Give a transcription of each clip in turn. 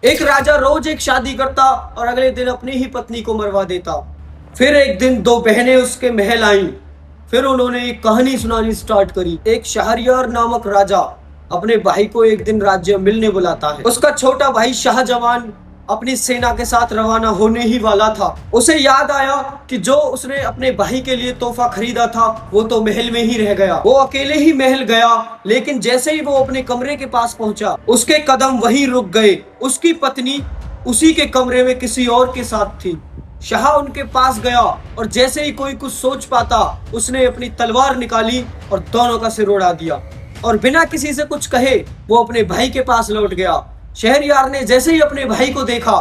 एक राजा रोज एक शादी करता और अगले दिन अपनी ही पत्नी को मरवा देता। फिर एक दिन दो बहनें उसके महल आईं। फिर उन्होंने एक कहानी सुनानी स्टार्ट करी। एक शहरयार नामक राजा अपने भाई को एक दिन राज्य मिलने बुलाता है। उसका छोटा भाई शाहजवान अपनी सेना के साथ रवाना होने ही वाला था। उसे याद आया कि जो उसने अपने भाई के लिए तोहफा खरीदा था वो तो महल में ही रह गया। वो अकेले ही महल गया, लेकिन जैसे ही वो अपने कमरे के पास पहुंचा उसके कदम वहीं रुक गए। उसकी पत्नी उसी के कमरे में किसी और के साथ थी। शाह उनके पास गया और जैसे ही कोई कुछ सोच पाता उसने अपनी तलवार निकाली और दोनों का सिर उड़ा दिया और बिना किसी से कुछ कहे वो अपने भाई के पास लौट गया। शहरयार ने जैसे ही अपने भाई को देखा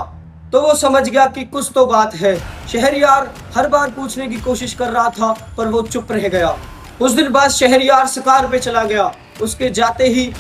तो वो समझ गया कि कुछ तो बात है। शहरयार हर बार पूछने की कोशिश कर रहा था पर वो चुप रह गया। कुछ दिन बाद शहरयार शिकार पे चला गया। उसके जाते ही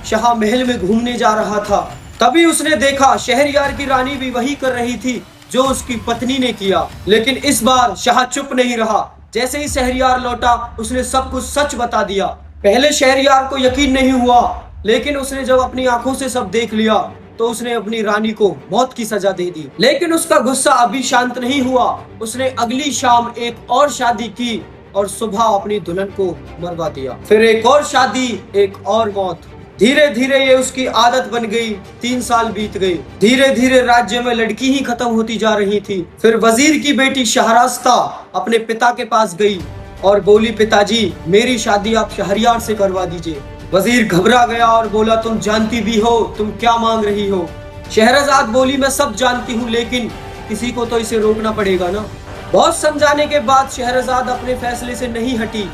शाह महल में घूमने जा रहा था। तभी उसने देखा शहरयार की रानी भी वही कर रही थी जो उसकी पत्नी ने किया। लेकिन इस बार शाह चुप नहीं रहा। जैसे ही शहरयार लौटा उसने सब कुछ सच बता दिया। पहले शहरयार को यकीन नहीं हुआ, लेकिन उसने जब अपनी आंखों से सब देख लिया तो उसने अपनी रानी को मौत की सजा दे दी। लेकिन उसका गुस्सा अभी शांत नहीं हुआ। उसने अगली शाम एक और शादी की और सुबह अपनी दुल्हन को मरवा दिया। फिर एक और शादी, एक और मौत। धीरे धीरे ये उसकी आदत बन गई। 3 साल बीत गए। धीरे धीरे राज्य में लड़की ही खत्म होती जा रही थी। फिर वजीर की बेटी शहरास्ता अपने पिता के पास गई और बोली, पिताजी मेरी शादी आप शहरयार से करवा दीजिए। वजीर घबरा गया और बोला, तुम जानती भी हो तुम क्या मांग रही हो। शहरजाद बोली, मैं सब जानती हूँ, लेकिन किसी को तो इसे रोकना पड़ेगा ना। बहुत समझाने के बाद शहरजाद अपने फैसले से नहीं हटी।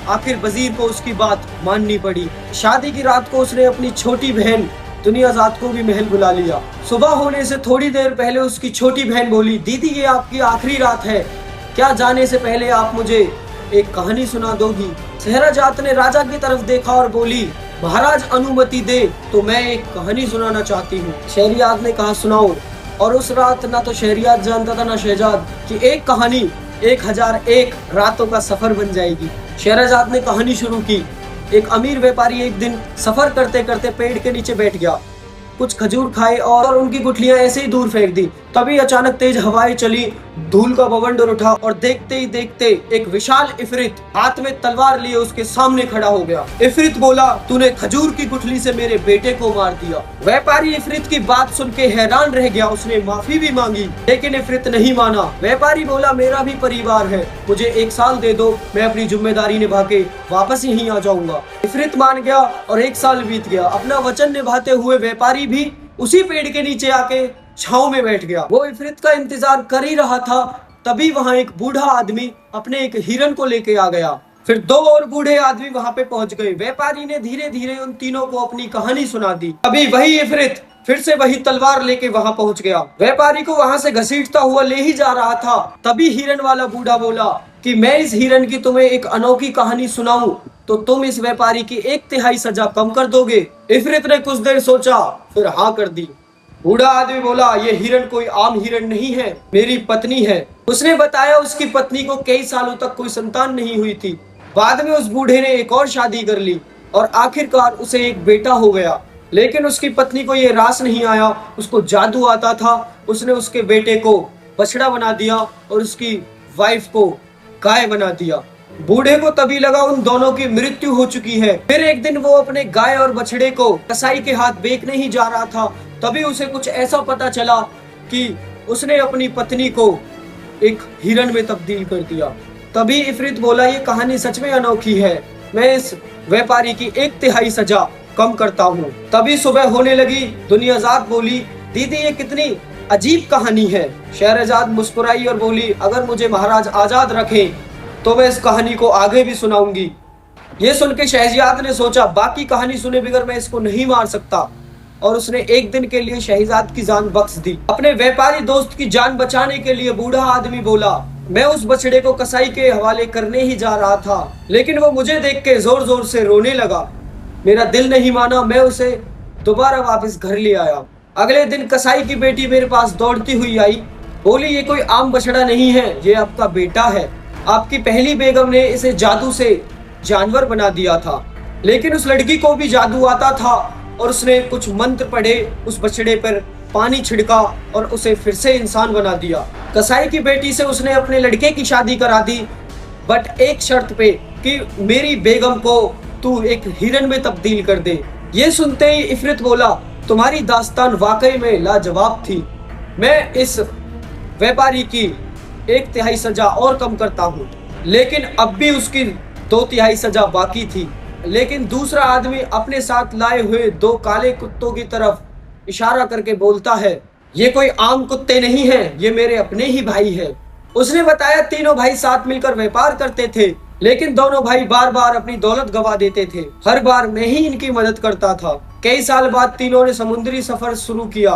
आखिर वजीर को उसकी बात माननी पड़ी। शादी की रात को उसने अपनी छोटी बहन दुनियाजाद को भी महल बुला लिया। सुबह होने से थोड़ी देर पहले उसकी छोटी बहन बोली, दीदी ये आपकी आखिरी रात है, क्या जाने से पहले आप मुझे एक कहानी सुना दोगी। शहरजाद ने राजा की तरफ देखा और बोली, महाराज अनुमति दे तो मैं एक कहानी सुनाना चाहती हूँ। शहरयार ने कहा, सुनाओ। और उस रात ना तो शहरयार जानता था ना शहजाद कि एक कहानी 1001 रातों का सफर बन जाएगी। शहरजाद ने कहानी शुरू की। एक अमीर व्यापारी एक दिन सफर करते करते पेड़ के नीचे बैठ गया, कुछ खजूर खाए और उनकी गुठलियां ऐसे ही दूर फेंक दी। तभी अचानक तेज हवाएं चली, धूल का बवंडर उठा और देखते ही देखते एक विशाल इफरित हाथ में तलवार लिए उसके सामने खड़ा हो गया। इफरित बोला, तूने खजूर की गुठली से मेरे बेटे को मार दिया। व्यापारी इफरित की बात सुन के हैरान रह गया। उसने माफी भी मांगी, लेकिन इफरित नहीं माना। व्यापारी बोला, मेरा भी परिवार है, मुझे 1 साल दे दो, मैं अपनी जिम्मेदारी निभा के वापस यहीं आ जाऊंगा। इफरित मान गया और 1 साल बीत गया। अपना वचन निभाते हुए व्यापारी भी उसी पेड़ के नीचे आके छांव में बैठ गया। वो इफरित का इंतजार कर ही रहा था। तभी वहां एक बूढ़ा आदमी अपने एक हिरन को लेके आ गया। फिर 2 और बूढ़े आदमी वहां पे पहुंच गए। व्यापारी ने धीरे धीरे उन तीनों को अपनी कहानी सुना दी। अभी वही इफरित फिर से वही तलवार लेके वहां पहुंच गया। व्यापारी को वहां से घसीटता हुआ ले ही जा रहा था। तभी हिरन वाला बूढ़ा बोला कि मैं इस हिरन की तुम्हें एक अनोखी कहानी सुनाऊं तो तुम इस व्यापारी की 1/3 सजा कम कर दोगे। इफरित ने कुछ देर सोचा, फिर हाँ कर दी। बूढ़ा आदमी बोला, ये हिरन कोई आम हिरन नहीं है, मेरी पत्नी है। उसने बताया उसकी पत्नी को कई सालों तक कोई संतान नहीं हुई थी। बाद में उस बूढ़े ने एक और शादी कर ली और आखिरकार उसे एक बेटा हो गया। लेकिन उसकी पत्नी को ये रास नहीं आया, उसको जादू आता था। उसने उसके बेटे को बछड़ा बना दिया और उसकी वाइफ को गाय बना दिया। बूढ़े को तभी लगा उन दोनों की मृत्यु हो चुकी है। फिर एक दिन वो अपने गाय और बछड़े को कसाई के हाथ बेचने ही जा रहा था। तभी उसे कुछ ऐसा पता चला कि उसने अपनी पत्नी को एक हिरन में तब्दील कर दिया। तभी इफरित बोला, ये कहानी सच में अनोखी है, मैं इस व्यापारी की 1/3 सजा कम करता हूँ। तभी सुबह होने लगी। दुनियाजाद बोली, दीदी ये कितनी अजीब कहानी है। शहरजाद मुस्कुराई और बोली, अगर मुझे महाराज आजाद रखे तो मैं इस कहानी को आगे भी सुनाऊंगी। ये सुन के शहजाद ने सोचा, बाकी कहानी सुने बगैर मैं इसको नहीं मार सकता, और उसने एक दिन के लिए शहजाद की जान बख्श दी। अपने व्यापारी दोस्त की जान बचाने के लिए बूढ़ा आदमी बोला, मैं उस बछड़े को कसाई के हवाले करने ही जा रहा था, लेकिन वो मुझे देख के जोर जोर से रोने लगा। मेरा दिल नहीं माना, मैं उसे दोबारा वापस घर ले आया। अगले दिन कसाई की बेटी मेरे पास दौड़ती हुई आई, बोली, ये कोई आम बछड़ा नहीं है, ये आपका बेटा है। आपकी पहली बेगम ने इसे जादू से जानवर बना दिया था, लेकिन उस लड़की को भी जादू आता था और उसने कुछ मंत्र पढ़े, उस बछड़े पर पानी छिड़का और उसे फिर से इंसान बना दिया। कसाई की बेटी से उसने अपने लड़के की शादी करा दी, बट एक शर्त पे कि मेरी बेगम को तू एक हिरन में तब्दील कर दे। ये सुनते ही इफरित बोला, तुम्हारी दास्तान वाकई में लाजवाब थी। मैं इस व्यापारी की 1/3 सजा और कम करता हूँ। लेकिन अब भी उसकी 2/3 सजा बाकी थी। लेकिन दूसरा आदमी अपने साथ लाए हुए 2 काले कुत्तों की तरफ इशारा करके बोलता है, ये कोई आम कुत्ते नहीं हैं, ये मेरे अपने ही भाई है। उसने बताया तीनों भाई साथ मिलकर व्यापार करते थे, लेकिन दोनों भाई बार बार अपनी दौलत गवा देते थे। हर बार मैं ही इनकी मदद करता था। कई साल बाद तीनों ने समुद्री सफर शुरू किया,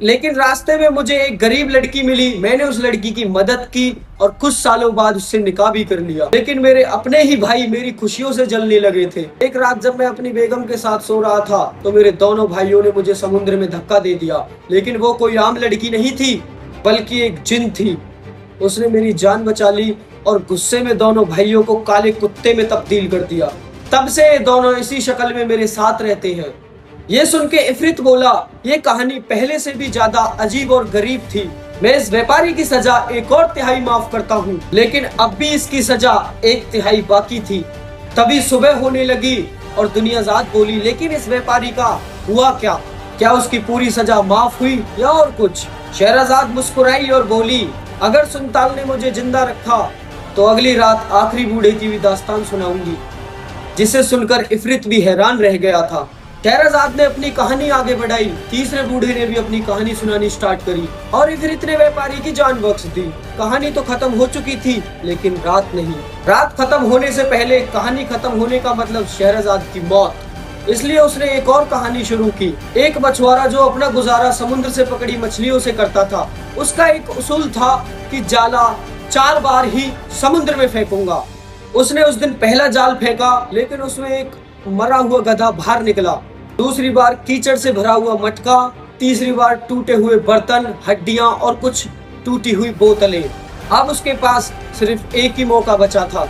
लेकिन रास्ते में मुझे एक गरीब लड़की मिली। मैंने उस लड़की की मदद की और कुछ सालों बाद उससे निकाह भी कर लिया। लेकिन मेरे अपने ही भाई मेरी खुशियों से जलने लगे थे। एक रात जब मैं अपनी बेगम के साथ सो रहा था तो मेरे दोनों भाइयों ने मुझे समुद्र में धक्का दे दिया। लेकिन वो कोई आम लड़की नहीं थी, बल्कि एक जिन थी। उसने मेरी जान बचा ली और गुस्से में दोनों भाइयों को काले कुत्ते में तब्दील कर दिया। तब से ये दोनों इसी शक्ल में मेरे साथ रहते हैं। ये सुन के इफरित बोला, ये कहानी पहले से भी ज्यादा अजीब और गरीब थी। मैं इस व्यापारी की सजा 1/3 माफ करता हूँ, लेकिन अब भी इसकी सजा 1/3 बाकी थी। तभी सुबह होने लगी और दुनियाजाद बोली, लेकिन इस व्यापारी का हुआ क्या? क्या उसकी पूरी सजा माफ हुई या और कुछ? शहरजाद मुस्कुराई और बोली, अगर सुल्तान ने मुझे जिंदा रखा तो अगली रात आखिरी बूढ़े की भी दास्तान सुनाऊंगी। जिसे सुनकर इफरित भी हैरान रह गया था। शहरजाद ने अपनी कहानी आगे बढ़ाई। तीसरे बूढ़े ने भी अपनी कहानी सुनानी स्टार्ट करी और इफरित ने व्यापारी की जान बख्श दी। कहानी तो खत्म हो चुकी थी, लेकिन रात नहीं। रात खत्म होने से पहले कहानी खत्म होने का मतलब शहरजाद की मौत। इसलिए उसने एक और कहानी शुरू की। एक मछुआरा जो अपना गुजारा समुद्र से पकड़ी मछलियों से करता था, उसका एक उसूल था कि जाला 4 बार ही समुद्र में फेंकूंगा। उसने उस दिन पहला जाल फेंका, लेकिन उसमें एक मरा हुआ गधा बाहर निकला। दूसरी बार कीचड़ से भरा हुआ मटका, तीसरी बार टूटे हुए बर्तन, हड्डियां और कुछ टूटी हुई बोतलें। अब उसके पास सिर्फ एक ही मौका बचा था।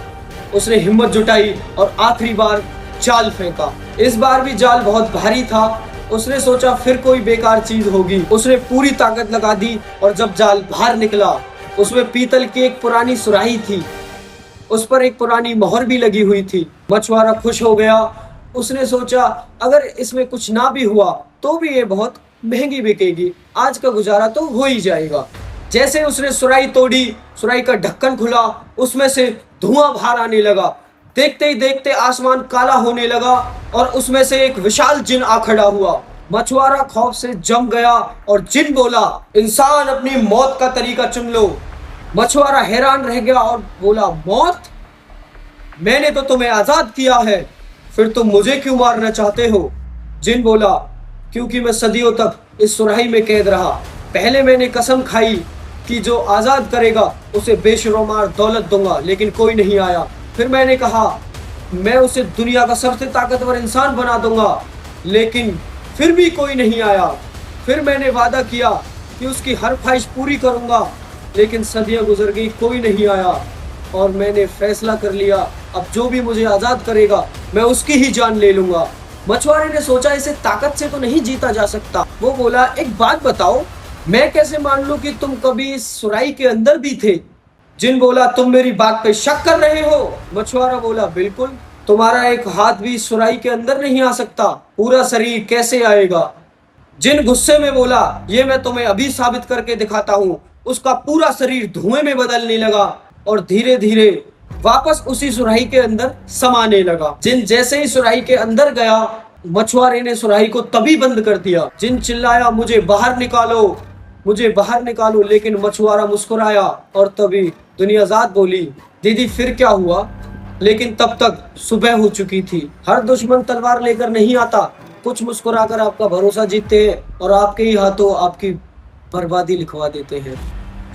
उसने हिम्मत जुटाई और आखिरी बार जाल फेंका। इस बार भी जाल बहुत भारी था। उसने सोचा फिर कोई बेकार चीज होगी। उसने पूरी ताकत लगा दी और जब जाल बाहर निकला, उसमें पीतल की एक पुरानी सुराही थी। उस पर एक पुरानी मोहर भी लगी हुई थी। मछुआरा खुश हो गया। उसने सोचा अगर इसमें कुछ ना भी हुआ तो भी ये बहुत महंगी बिकेगी, आज का गुजारा तो हो ही जाएगा। जैसे उसने सुराही तोड़ी, सुराही का ढक्कन खुला, उसमें से धुआं बाहर आने लगा। देखते ही देखते आसमान काला होने लगा और उसमें से एक विशाल जिन आ खड़ा हुआ। मछुआरा खौफ से जम गया और जिन बोला, इंसान अपनी मौत का तरीका चुन लो। मछुआरा हैरान रह गया और बोला, मौत? मैंने तो तुम्हें आजाद किया है, फिर तुम मुझे क्यों मारना चाहते हो? जिन बोला, क्योंकि मैं सदियों तक इस सुराही में कैद रहा। पहले मैंने कसम खाई कि जो आजाद करेगा उसे बेशुमार दौलत दूंगा, लेकिन कोई नहीं आया। फिर मैंने कहा मैं उसे दुनिया का सबसे ताकतवर इंसान बना दूंगा, लेकिन फिर भी कोई नहीं आया। फिर मैंने वादा किया कि उसकी हर ख्वाहिश पूरी करूंगा, लेकिन सदियां गुजर गई, कोई नहीं आया। और मैंने फैसला कर लिया, अब जो भी मुझे आजाद करेगा मैं उसकी ही जान ले लूंगा। मछुआरे ने सोचा इसे ताकत से तो नहीं जीता जा सकता। वो बोला, एक बात बताओ, मैं कैसे मान लूं कि तुम कभी इस सुराही के अंदर भी थे? जिन बोला, तुम मेरी बात पे शक कर रहे हो? मछुआरा बोला, बिल्कुल। तुम्हारा एक हाथ भी इस सुराही के अंदर नहीं आ सकता, पूरा शरीर कैसे आएगा? जिन गुस्से में बोला, ये मैं तुम्हें अभी साबित करके दिखाता हूँ। उसका पूरा शरीर धुएं में बदलने लगा और धीरे धीरे वापस उसी सुराही के अंदर समाने लगा। जिन जैसे ही सुराही के अंदर गया, मछुआरे ने सुराही को तभी बंद कर दिया। जिन चिल्लाया, मुझे बाहर निकालो, मुझे बाहर निकालो, लेकिन मछुआरा मुस्कुराया और तभी दुनियाजाद बोली, दीदी फिर क्या हुआ? लेकिन तब तक सुबह हो चुकी थी। हर दुश्मन तलवार लेकर नहीं आता, कुछ मुस्कुराकर आपका भरोसा जीतते हैं और आपके ही हाथों आपकी बर्बादी लिखवा देते हैं।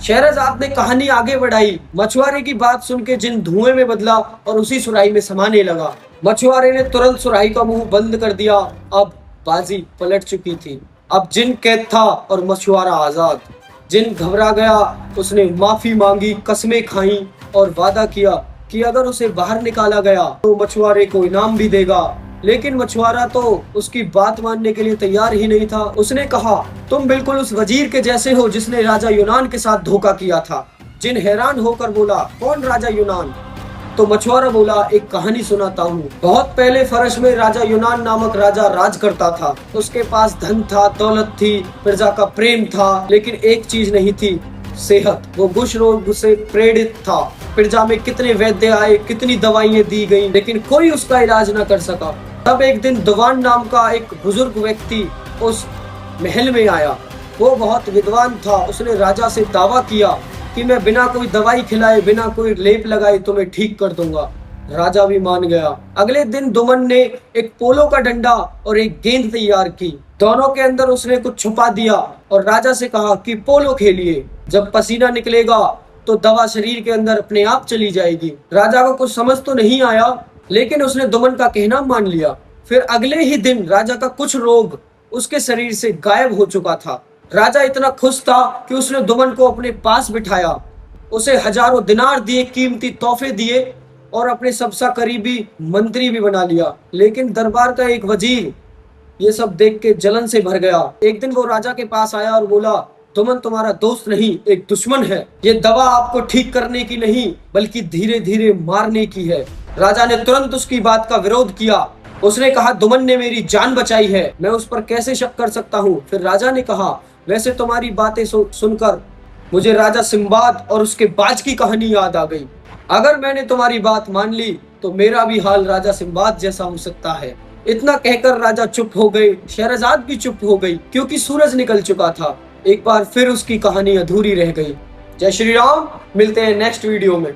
शहरजाद ने कहानी आगे बढ़ाई। मछुआरे की बात सुन के जिन धुएं में बदला और उसी सुराही में समाने लगा। मछुआरे ने तुरंत सुराही का मुंह बंद कर दिया। अब बाजी पलट चुकी थी। अब जिन कैद था और मछुआरा आजाद। जिन घबरा गया, उसने माफी मांगी, कस्में खाई और वादा किया कि अगर उसे बाहर निकाला गया तो मछुआरे को इनाम भी देगा। लेकिन मछुआरा तो उसकी बात मानने के लिए तैयार ही नहीं था। उसने कहा, तुम बिल्कुल उस वजीर के जैसे हो जिसने राजा यूनान के साथ धोखा किया था। जिन हैरान होकर बोला, कौन राजा यूनान? तो मछुआरा बोला, एक कहानी सुनाता हूँ। बहुत पहले फरस में राजा यूनान नामक राजा राज करता था। उसके पास धन था, दौलत थी, प्रजा का प्रेम था, लेकिन एक चीज नहीं थी, सेहत। वो कुष्ठ रोग से पीड़ित था। प्रजा में कितने वैद्य आए, कितनी दवाइयां दी गई, लेकिन कोई उसका इलाज न कर सका। तब एक दिन दवान नाम का एक बुजुर्ग व्यक्ति उस महल में आया। वो बहुत विद्वान था। उसने राजा से दावा किया कि मैं बिना कोई दवाई खिलाए, बिना कोई लेप लगाए तुम्हें ठीक कर दूंगा। राजा भी मान गया। अगले दिन दुमन ने एक पोलो का डंडा और एक गेंद तैयार की। दोनों के अंदर उसने कुछ छुपा दिया और राजा से कहा कि पोलो खेलिए। जब पसीना निकलेगा तो दवा शरीर के अंदर अपने आप चली जाएगी। राजा को कुछ समझ तो नहीं आया, लेकिन उसने दुमन का कहना मान लिया। फिर अगले ही दिन राजा का कुछ रोग उसके शरीर से गायब हो चुका था। राजा इतना खुश था कि उसने दुमन को अपने पास बिठाया, उसे हजारों दिनार दिए, कीमती तोहफे दिए और अपने सबसे करीबी मंत्री भी बना लिया। लेकिन दरबार का एक वजीर ये सब देख के जलन से भर गया। एक दिन वो राजा के पास आया और बोला, दुमन तुम्हारा दोस्त नहीं, एक दुश्मन है। ये दवा आपको ठीक करने की नहीं, बल्कि धीरे धीरे मारने की है। राजा ने तुरंत उसकी बात का विरोध किया। उसने कहा, दुमन ने मेरी जान बचाई है, मैं उस पर कैसे शक कर सकता हूँ। फिर राजा ने कहा, वैसे तुम्हारी बातें सुनकर मुझे राजा सिंबाद और उसके बाज की कहानी याद आ गई। अगर मैंने तुम्हारी बात मान ली तो मेरा भी हाल राजा सिंबाद जैसा हो सकता है। इतना कहकर राजा चुप हो गए। शहरजाद भी चुप हो गई, क्योंकि सूरज निकल चुका था। एक बार फिर उसकी कहानी अधूरी रह गई। जय श्री राम। मिलते हैं नेक्स्ट वीडियो में।